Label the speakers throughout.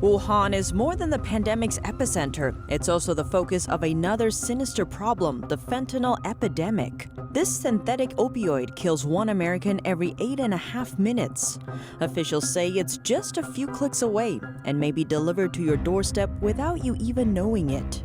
Speaker 1: Wuhan is more than the pandemic's epicenter. It's also the focus of another sinister problem, the fentanyl epidemic. This synthetic opioid kills one American every 8.5 minutes. Officials say it's just a few clicks away and may be delivered to your doorstep without you even knowing it.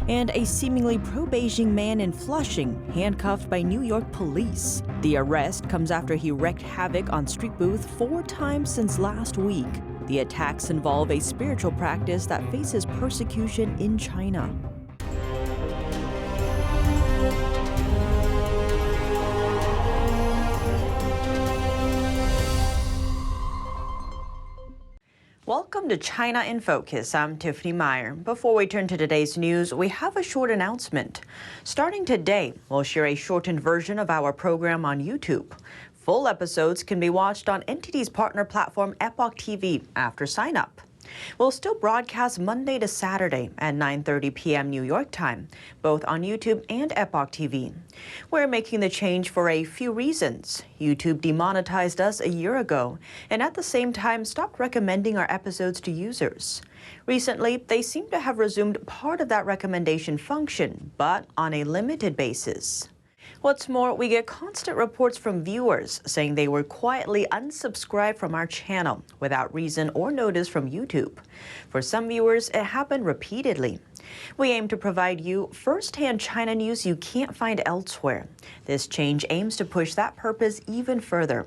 Speaker 1: And a seemingly pro-Beijing man in Flushing, handcuffed by New York police. The arrest comes after he wreaked havoc on Street Booth 4 times since last week. The attacks involve a spiritual practice that faces persecution in China. Welcome to China in Focus. I'm Tiffany Meyer. Before we turn to today's news, we have a short announcement. Starting today, we'll share a shortened version of our program on YouTube. Full episodes can be watched on NTD's partner platform Epoch TV after sign-up. We'll still broadcast Monday to Saturday at 9:30 p.m. New York time, both on YouTube and Epoch TV. We're making the change for a few reasons. YouTube demonetized us a year ago, and at the same time stopped recommending our episodes to users. Recently, they seem to have resumed part of that recommendation function, but on a limited basis. What's more, we get constant reports from viewers saying they were quietly unsubscribed from our channel without reason or notice from YouTube. For some viewers, it happened repeatedly. We aim to provide you first-hand China news you can't find elsewhere. This change aims to push that purpose even further.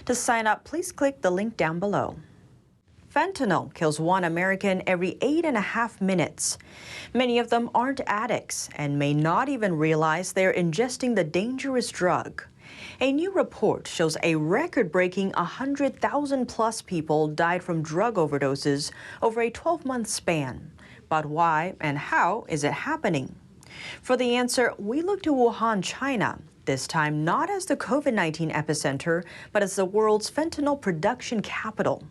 Speaker 1: To sign up, please click the link down below. Fentanyl kills one American every 8.5 minutes. Many of them aren't addicts and may not even realize they're ingesting the dangerous drug. A new report shows a record-breaking 100,000-plus people died from drug overdoses over a 12-month span. But why and how is it happening? For the answer, we look to Wuhan, China, this time not as the COVID-19 epicenter, but as the world's fentanyl production capital.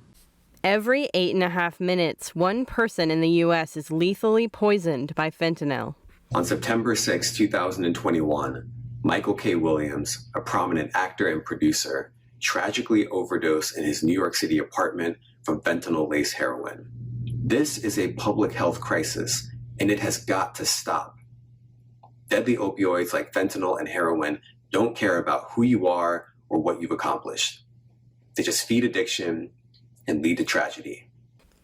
Speaker 2: Every 8.5 minutes, one person in the U.S. is lethally poisoned by fentanyl.
Speaker 3: On September 6, 2021, Michael K. Williams, a prominent actor and producer, tragically overdosed in his New York City apartment from fentanyl-laced heroin. This is a public health crisis, and it has got to stop. Deadly opioids like fentanyl and heroin don't care about who you are or what you've accomplished. They just feed addiction and lead to tragedy.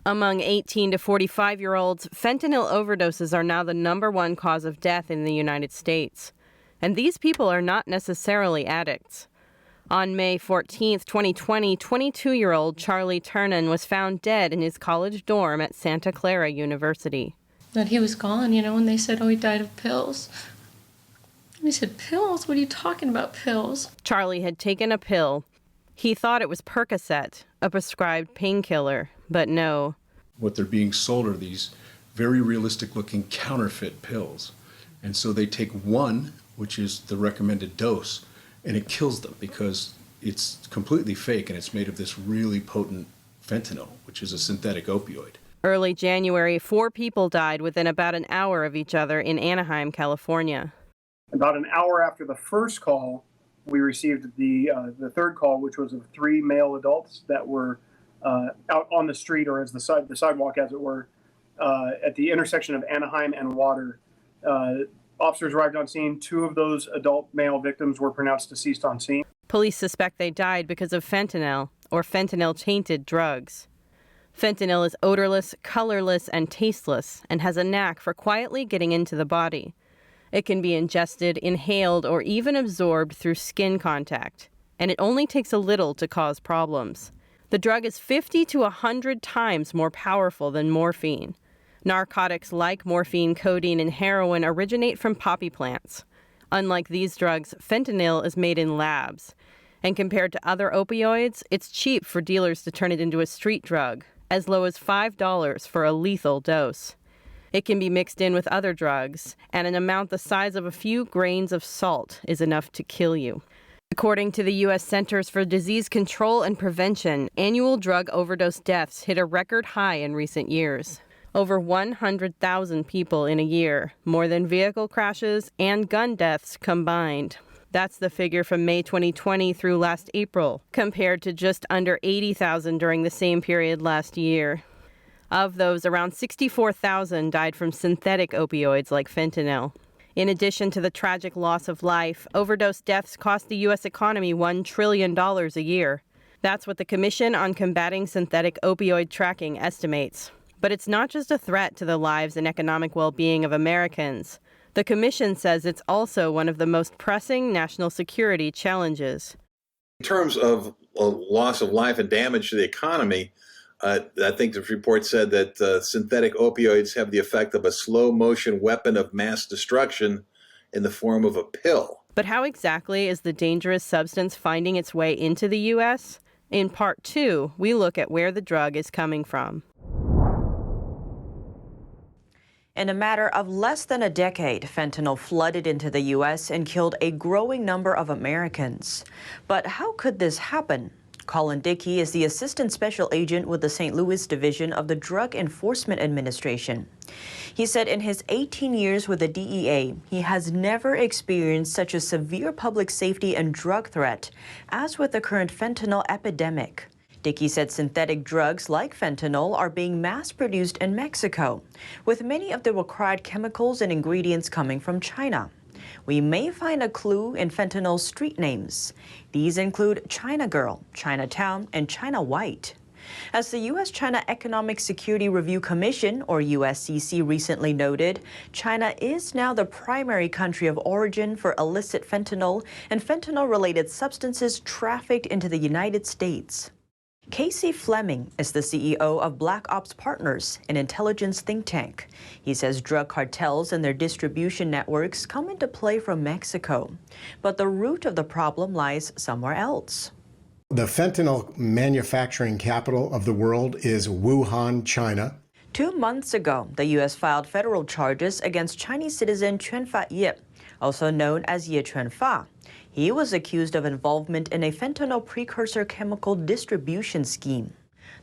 Speaker 2: Among 18 to 45-year-olds, fentanyl overdoses are now the #1 cause of death in the United States. And these people are not necessarily addicts. On May 14, 2020, 22-year-old Charlie Turnan was found dead in his college dorm at Santa Clara University.
Speaker 4: That he was gone, and they said, he died of pills. And I said, pills? What are you talking about, pills?
Speaker 2: Charlie had taken a pill. He thought it was Percocet, a prescribed painkiller, but no.
Speaker 5: What they're being sold are these very realistic-looking counterfeit pills. And so they take one, which is the recommended dose, and it kills them because it's completely fake and it's made of this really potent fentanyl, which is a synthetic opioid.
Speaker 2: Early January, 4 people died within about an hour of each other in Anaheim, California.
Speaker 6: About an hour after the first call, we received the third call, which was of 3 male adults that were out on the street, or as the sidewalk, as it were, at the intersection of Anaheim and Water. Officers arrived on scene. 2 of those adult male victims were pronounced deceased on scene.
Speaker 2: Police suspect they died because of fentanyl or fentanyl-tainted drugs. Fentanyl is odorless, colorless, and tasteless, and has a knack for quietly getting into the body. It can be ingested, inhaled, or even absorbed through skin contact, and it only takes a little to cause problems. The drug is 50 to 100 times more powerful than morphine. Narcotics like morphine, codeine, and heroin originate from poppy plants. Unlike these drugs, fentanyl is made in labs, and compared to other opioids, it's cheap for dealers to turn it into a street drug, as low as $5 for a lethal dose. It can be mixed in with other drugs, and an amount the size of a few grains of salt is enough to kill you. According to the U.S. Centers for Disease Control and Prevention, annual drug overdose deaths hit a record high in recent years. Over 100,000 people in a year, more than vehicle crashes and gun deaths combined. That's the figure from May 2020 through last April, compared to just under 80,000 during the same period last year. Of those, around 64,000 died from synthetic opioids like fentanyl. In addition to the tragic loss of life, overdose deaths cost the U.S. economy $1 trillion a year. That's what the Commission on Combating Synthetic Opioid Tracking estimates. But it's not just a threat to the lives and economic well-being of Americans. The Commission says it's also one of the most pressing national security challenges.
Speaker 7: In terms of loss of life and damage to the economy, I think the report said that synthetic opioids have the effect of a slow-motion weapon of mass destruction in the form of a pill.
Speaker 2: But how exactly is the dangerous substance finding its way into the U.S.? In Part 2, we look at where the drug is coming from.
Speaker 1: In a matter of less than a decade, fentanyl flooded into the U.S. and killed a growing number of Americans. But how could this happen? Colin Dickey is the Assistant Special Agent with the St. Louis Division of the Drug Enforcement Administration. He said in his 18 years with the DEA, he has never experienced such a severe public safety and drug threat as with the current fentanyl epidemic. Dickey said synthetic drugs like fentanyl are being mass-produced in Mexico, with many of the required chemicals and ingredients coming from China. We may find a clue in fentanyl's street names. These include China Girl, Chinatown, and China White. As the U.S.-China Economic Security Review Commission, or USCC, recently noted, China is now the primary country of origin for illicit fentanyl and fentanyl-related substances trafficked into the United States. Casey Fleming is the CEO of Black Ops Partners, an intelligence think tank. He says drug cartels and their distribution networks come into play from Mexico. But the root of the problem lies somewhere else.
Speaker 8: The fentanyl manufacturing capital of the world is Wuhan, China.
Speaker 1: 2 months ago, the U.S. filed federal charges against Chinese citizen Quanfa Ye, also known as Ye Quanfa. He was accused of involvement in a fentanyl precursor chemical distribution scheme.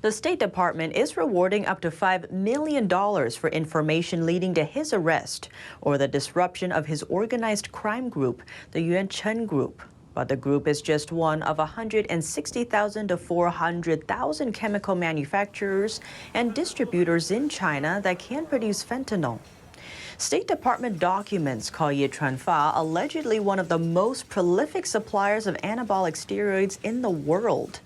Speaker 1: The State Department is rewarding up to $5 million for information leading to his arrest or the disruption of his organized crime group, the Yuan Chen Group. But the group is just one of 160,000 to 400,000 chemical manufacturers and distributors in China that can produce fentanyl. State Department documents call Ye Quanfa allegedly one of the most prolific suppliers of anabolic steroids in the world.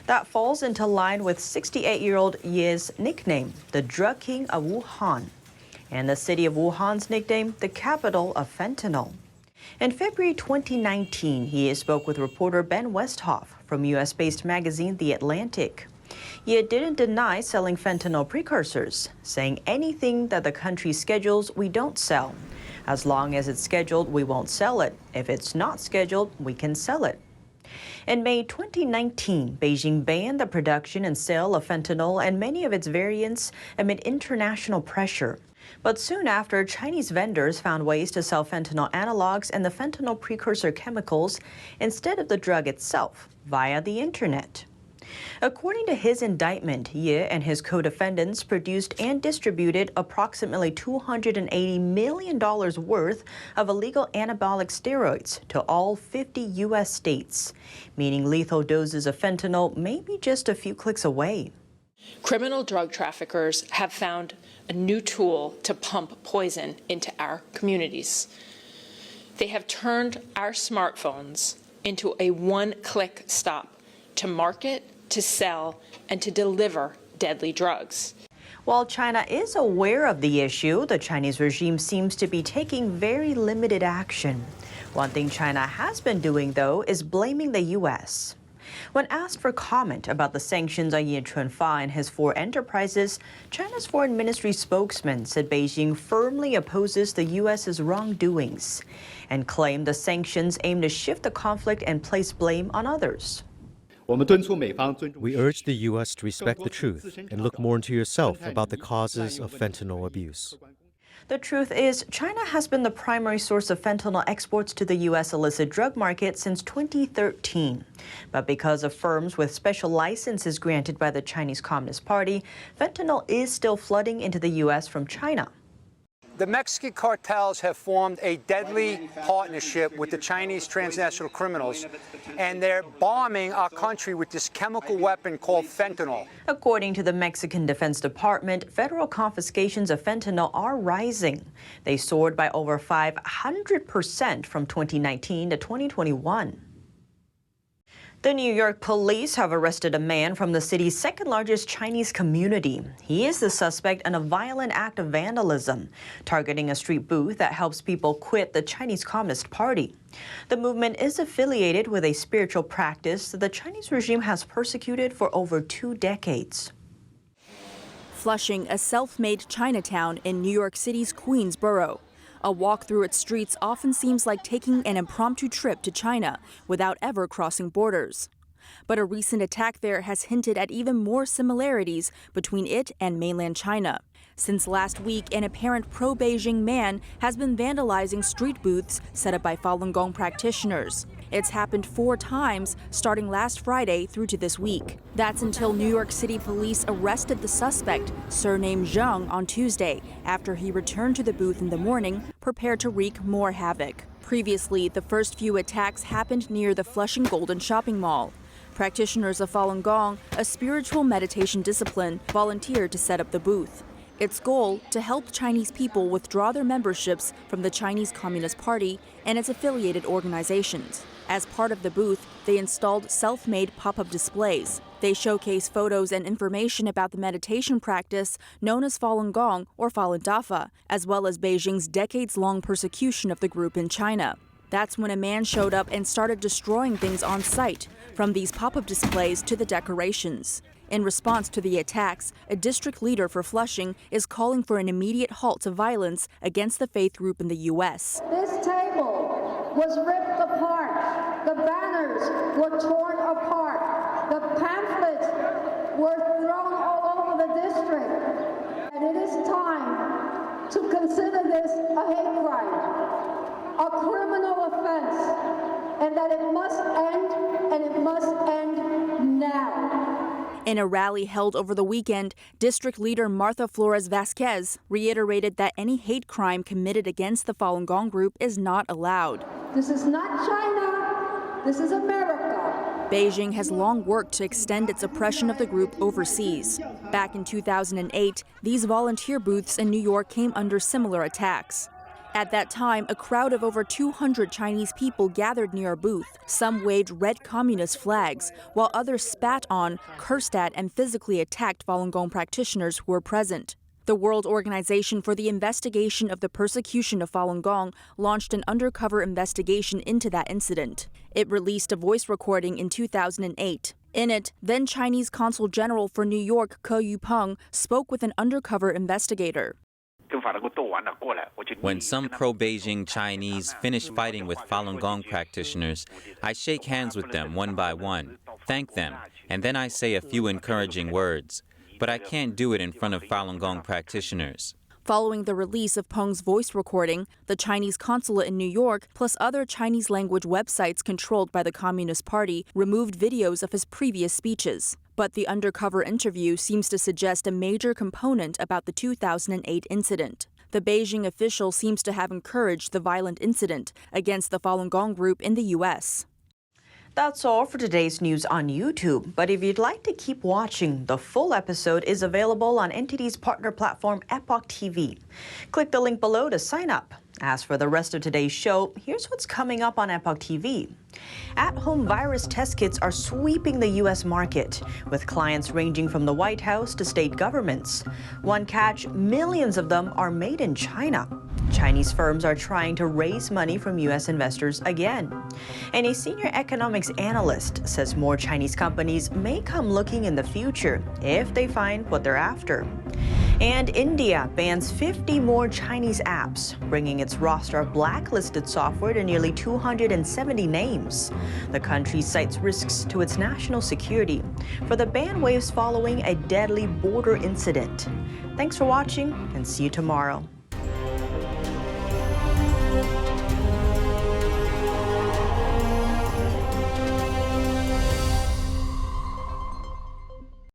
Speaker 1: That falls into line with 68-year-old Ye's nickname, the Drug King of Wuhan, and the city of Wuhan's nickname, the capital of fentanyl. In February 2019, he spoke with reporter Ben Westhoff from U.S.-based magazine The Atlantic. Ye didn't deny selling fentanyl precursors, saying anything that the country schedules, we don't sell. As long as it's scheduled, we won't sell it. If it's not scheduled, we can sell it. In May 2019, Beijing banned the production and sale of fentanyl and many of its variants amid international pressure. But soon after, Chinese vendors found ways to sell fentanyl analogs and the fentanyl precursor chemicals instead of the drug itself via the internet. According to his indictment, Ye and his co-defendants produced and distributed approximately $280 million worth of illegal anabolic steroids to all 50 U.S. states, meaning lethal doses of fentanyl may be just a few clicks away.
Speaker 9: Criminal drug traffickers have found a new tool to pump poison into our communities. They have turned our smartphones into a one-click stop to market, to sell, and to deliver deadly drugs.
Speaker 1: While China is aware of the issue, the Chinese regime seems to be taking very limited action. One thing China has been doing, though, is blaming the U.S. When asked for comment about the sanctions on Ye Quanfa and his 4 enterprises, China's foreign ministry spokesman said Beijing firmly opposes the U.S.'s wrongdoings and claimed the sanctions aim to shift the conflict and place blame on others.
Speaker 10: We urge the U.S. to respect the truth and look more into yourself about the causes of fentanyl abuse.
Speaker 1: The truth is, China has been the primary source of fentanyl exports to the U.S. illicit drug market since 2013. But because of firms with special licenses granted by the Chinese Communist Party, fentanyl is still flooding into the U.S. from China.
Speaker 11: The Mexican cartels have formed a deadly partnership with the Chinese transnational criminals, and they're bombing our country with this chemical weapon called fentanyl.
Speaker 1: According to the Mexican Defense Department, federal confiscations of fentanyl are rising. They soared by over 500% from 2019 to 2021. The New York police have arrested a man from the city's second-largest Chinese community. He is the suspect in a violent act of vandalism, targeting a street booth that helps people quit the Chinese Communist Party. The movement is affiliated with a spiritual practice that the Chinese regime has persecuted for over 2 decades.
Speaker 12: Flushing, a self-made Chinatown in New York City's Queens borough. A walk through its streets often seems like taking an impromptu trip to China without ever crossing borders. But a recent attack there has hinted at even more similarities between it and mainland China. Since last week, an apparent pro-Beijing man has been vandalizing street booths set up by Falun Gong practitioners. It's happened 4 times, starting last Friday through to this week. That's until New York City police arrested the suspect, surnamed Zheng, on Tuesday, after he returned to the booth in the morning, prepared to wreak more havoc. Previously, the first few attacks happened near the Flushing Golden Shopping Mall. Practitioners of Falun Gong, a spiritual meditation discipline, volunteered to set up the booth. Its goal, to help Chinese people withdraw their memberships from the Chinese Communist Party and its affiliated organizations. As part of the booth, they installed self-made pop-up displays. They showcase photos and information about the meditation practice known as Falun Gong or Falun Dafa, as well as Beijing's decades-long persecution of the group in China. That's when a man showed up and started destroying things on site, from these pop-up displays to the decorations. In response to the attacks, a district leader for Flushing is calling for an immediate halt to violence against the faith group in the U.S.
Speaker 13: This table was ripped apart. The banners were torn apart. The pamphlets were thrown all over the district. And it is time to consider this a hate crime, a criminal offense, and that it must end, and it must end now.
Speaker 12: In a rally held over the weekend, District Leader Martha Flores Vasquez reiterated that any hate crime committed against the Falun Gong group is not allowed.
Speaker 13: This is not China. This is America.
Speaker 12: Beijing has long worked to extend its oppression of the group overseas. Back in 2008, these volunteer booths in New York came under similar attacks. At that time, a crowd of over 200 Chinese people gathered near a booth. Some waved red communist flags, while others spat on, cursed at, and physically attacked Falun Gong practitioners who were present. The World Organization for the Investigation of the Persecution of Falun Gong launched an undercover investigation into that incident. It released a voice recording in 2008. In it, then Chinese Consul General for New York, Ke Yu-peng, spoke with an undercover investigator.
Speaker 14: When some pro-Beijing Chinese finish fighting with Falun Gong practitioners, I shake hands with them one by one, thank them, and then I say a few encouraging words. But I can't do it in front of Falun Gong practitioners.
Speaker 12: Following the release of Peng's voice recording, the Chinese consulate in New York, plus other Chinese-language websites controlled by the Communist Party, removed videos of his previous speeches. But the undercover interview seems to suggest a major component about the 2008 incident. The Beijing official seems to have encouraged the violent incident against the Falun Gong group in the U.S.
Speaker 1: That's all for today's news on YouTube. But if you'd like to keep watching, the full episode is available on NTD's partner platform, Epoch TV. Click the link below to sign up. As for the rest of today's show, here's what's coming up on Epoch TV. At-home virus test kits are sweeping the U.S. market, with clients ranging from the White House to state governments. One catch, millions of them are made in China. Chinese firms are trying to raise money from U.S. investors again. And a senior economics analyst says more Chinese companies may come looking in the future if they find what they're after. And India bans 50 more Chinese apps, bringing its roster of blacklisted software to nearly 270 names. The country cites risks to its national security for the ban waves following a deadly border incident. Thanks for watching, and see you tomorrow.